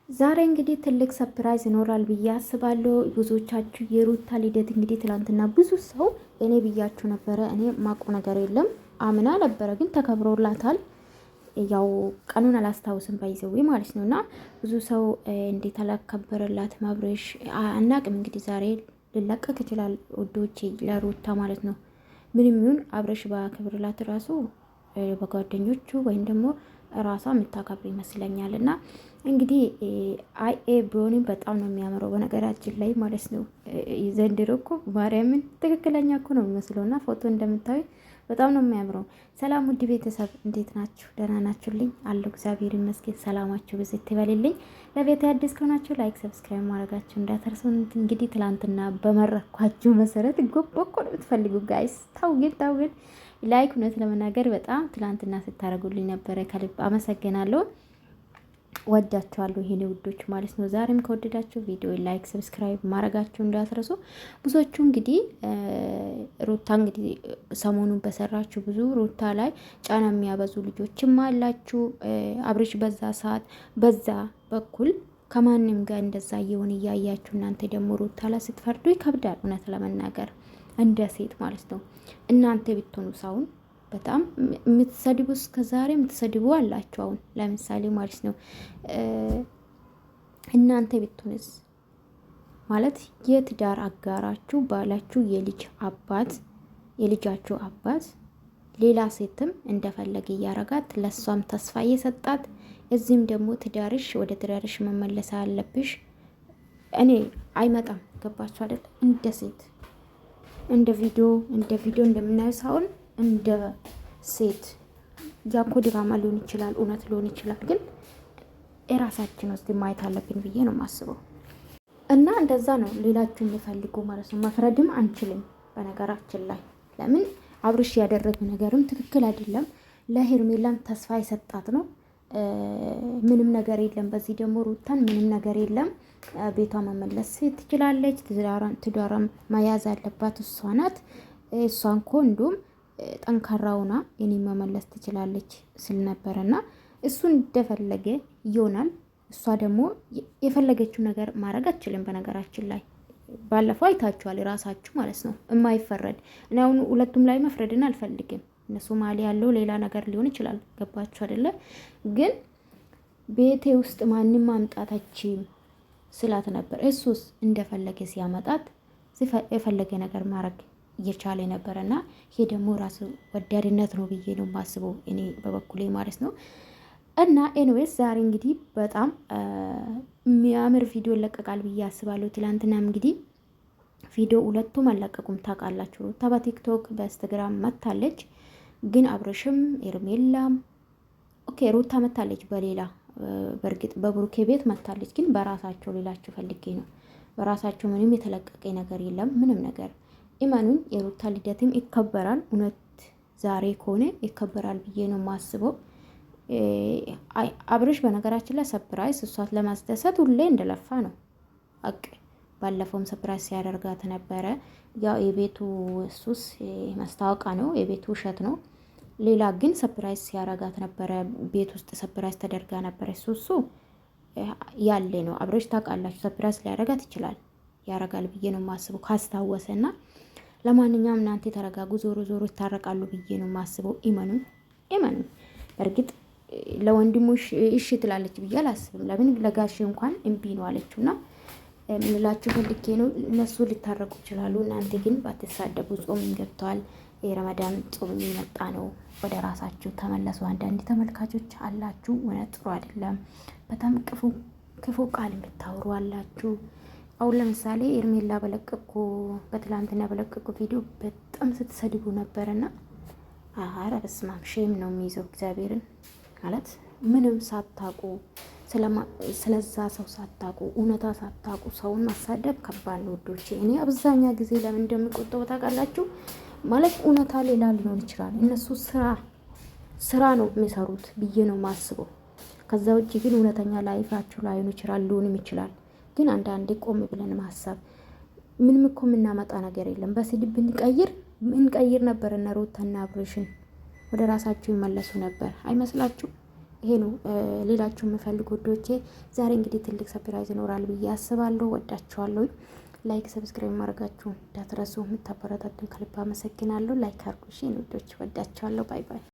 ዛሬ እንግዲህ ትልቅ ሰርፕራይዝ ይኖራል ብዬ አስባለሁ። ብዙዎቻችሁ የሩታ ልደት እንግዲህ ትላንትና ብዙ ሰው እኔ ብያችሁ ነበረ። እኔ ማቆ ነገር የለም አምና ነበረ ግን ተከብሮላታል። ያው ቀኑን አላስታውስም ባይዘዌ ማለት ነው። እና ብዙ ሰው እንዴት አላከበረላት ማብረሽ አናቅም። እንግዲህ ዛሬ ልለቀቅ ይችላል ውዶቼ ለሩታ ማለት ነው። ምንም ይሁን አብረሽ ባከብርላት ራሱ በጓደኞቹ ወይም ደግሞ ራሷ የምታከብር ይመስለኛል። እና እንግዲህ ቢሆንም በጣም ነው የሚያምረው በነገራችን ላይ ማለት ነው። ዘንድሮ እኮ ማርያምን ትክክለኛ እኮ ነው የሚመስለው እና ፎቶ እንደምታዩ በጣም ነው የሚያምረው። ሰላም ውድ ቤተሰብ እንዴት ናችሁ? ደህና ናችሁልኝ? አለሁ እግዚአብሔር ይመስገን። ሰላማችሁ ብዝት ይበልልኝ። ለቤት አዲስ ከሆናችሁ ላይክ፣ ሰብስክራይብ ማድረጋችሁ እንዳትረሱ። እንግዲህ ትላንትና በመረኳችሁ መሰረት ጎቦኮ ነው የምትፈልጉ ጋይስ። ታው ግን ላይክ እውነት ለመናገር በጣም ትላንትና ስታደርጉልኝ ነበረ። ከልብ አመሰግናለሁ። ወዳችኋለሁ ይሄኔ ውዶች ማለት ነው። ዛሬም ከወደዳችሁ ቪዲዮ ላይክ ሰብስክራይብ ማድረጋችሁ እንዳትረሱ። ብዙዎቹ እንግዲህ ሩታ እንግዲህ ሰሞኑን በሰራችሁ ብዙ ሩታ ላይ ጫና የሚያበዙ ልጆችም አላችሁ። አብርሽ በዛ ሰዓት በዛ በኩል ከማንም ጋር እንደዛ እየሆን እያያችሁ እናንተ ደግሞ ሩታ ላይ ስትፈርዱ ይከብዳል። እውነት ለመናገር እንደ ሴት ማለት ነው። እናንተ ብትሆኑ ሰውን በጣም የምትሰድቡ እስከ ዛሬ የምትሰድቡ አላችሁ። አሁን ለምሳሌ ማለት ነው እናንተ ብትሆንስ ማለት የትዳር አጋራችሁ ባላችሁ የልጅ አባት የልጃችሁ አባት ሌላ ሴትም እንደፈለገ እያረጋት ለሷም ተስፋ እየሰጣት እዚህም ደግሞ ትዳርሽ ወደ ትዳርሽ መመለስ አለብሽ። እኔ አይመጣም። ገባችሁ አይደል? እንደ ሴት እንደ ቪዲዮ እንደምናየው ሳይሆን እንደ ሴት ያኮ ድራማ ሊሆን ይችላል፣ እውነት ሊሆን ይችላል። ግን የራሳችን ውስጥ ማየት አለብን ብዬ ነው የማስበው። እና እንደዛ ነው ሌላችሁ የሚፈልጉ ማለት ነው። መፍረድም አንችልም በነገራችን ላይ። ለምን አብርሽ ያደረገ ነገርም ትክክል አይደለም። ለሄርሜላም ተስፋ የሰጣት ነው። ምንም ነገር የለም። በዚህ ደግሞ ሩታን ምንም ነገር የለም። ቤቷ መመለስ ትችላለች። ትዳሯን መያዝ አለባት እሷ ናት። እሷን እኮ እንዲሁም ጠንካራውና እኔ መመለስ ትችላለች ስል ነበረና እሱ እንደፈለገ ይሆናል። እሷ ደግሞ የፈለገችው ነገር ማድረግ አትችልም። በነገራችን ላይ ባለፈው አይታችኋል ራሳችሁ ማለት ነው። የማይፈረድ እኔ አሁን ሁለቱም ላይ መፍረድን አልፈልግም። እነሱ ማሊ ያለው ሌላ ነገር ሊሆን ይችላል። ገባችሁ አይደለ? ግን ቤቴ ውስጥ ማንም ማምጣታችም ስላት ነበር። እሱስ እንደፈለገ ሲያመጣት የፈለገ ነገር ማድረግ እየቻለ ነበረና ይሄ ደግሞ ራሱ ወዳድነት ነው ብዬ ነው የማስበው እኔ በበኩሌ ማለት ነው። እና ኤንዌስ ዛሬ እንግዲህ በጣም የሚያምር ቪዲዮ ይለቀቃል ብዬ አስባለሁ። ትላንትናም እንግዲህ ቪዲዮ ሁለቱም አለቀቁም ታውቃላችሁ። ሩታ በቲክቶክ በኢንስታግራም መታለች። ግን አብረሽም ኤርሜላም ኦኬ ሩታ መታለች በሌላ በእርግጥ በብሩኬ ቤት መታለች። ግን በራሳቸው ሌላችሁ ፈልጌ ነው። በራሳቸው ምንም የተለቀቀ ነገር የለም ምንም ነገር። ኢማኑን የሩታ ልደትም ይከበራል። እውነት ዛሬ ከሆነ ይከበራል ብዬ ነው የማስበው። አብርሽ በነገራችን ላይ ሰፕራይዝ እሷት ለማስደሰት ሁሌ እንደለፋ ነው። ባለፈውም ሰፕራይዝ ሲያደርጋት ነበረ። ያው የቤቱ ሱስ ማስታወቂያ ነው፣ የቤቱ ውሸት ነው። ሌላ ግን ሰፕራይዝ ሲያረጋት ነበረ። ቤት ውስጥ ሰፕራይዝ ተደርጋ ነበረ። እሱ ያለ ነው። አብርሽ ታውቃላችሁ ሰፕራይዝ ሊያረጋት ይችላል፣ ያረጋል ብዬ ነው የማስበው ካስታወሰና። ለማንኛውም እናንተ ተረጋጉ። ዞሮ ዞሮ ይታረቃሉ ብዬ ነው የማስበው። ኢመኑ እርግጥ ለወንድሙ እሺ ትላለች ብዬ አላስብም። ለምን ለጋሽ እንኳን እምቢ ነው አለችውና ምንላችሁ ፈልጌ ነው። እነሱ ሊታረቁ ይችላሉ። እናንተ ግን ባትሳደቡ። ጾም ገብተዋል። የረመዳን ጾም የሚመጣ ነው። ወደ ራሳችሁ ተመለሱ። አንዳንድ ተመልካቾች አላችሁ እውነት ጥሩ አይደለም። በጣም ክፉ ቃል የምታወሩ አላችሁ። አሁን ለምሳሌ ኤርሜላ በትላንትና በለቀቁ ቪዲዮ በጣም ስትሰድቡ ነበርና አረ በስመ አብ ሼም ነው የሚይዘው እግዚአብሔርን ማለት ምንም ሳታቁ ስለዛ ሰው ሳታቁ እውነታ ሳታቁ ሰውን ማሳደብ ከባድ ነው ውዶቼ። እኔ አብዛኛ ጊዜ ለምን እንደምቆጠው ታውቃላችሁ? ማለት እውነታ ሌላ ሊሆን ይችላል። እነሱ ስራ ነው የሚሰሩት ብዬ ነው ማስበው። ከዛ ውጭ ግን እውነተኛ ላይፋችሁ ላይሆን ይችላል፣ ሊሆንም ይችላል። ግን አንዳንዴ ቆም ብለን ማሰብ ምንም እኮ የምናመጣ ነገር የለም። በስድብ እንቀይር ነበር እና ሩታና አብርሽን ወደ ራሳቸው ይመለሱ ነበር አይመስላችሁ? ይሄ ነው ሌላችሁ የምፈልጉ ወዶቼ። ዛሬ እንግዲህ ትልቅ ሰፕራይዝ ይኖራል ብዬ አስባለሁ። ወዳችኋለሁ። ላይክ ሰብስክራይብ ማድረጋችሁ እንዳትረሱ። የምታበረታቱን ከልብ አመሰግናለሁ። ላይክ አርጉ። እሺ ወዶች ወዳችኋለሁ። ባይ ባይ።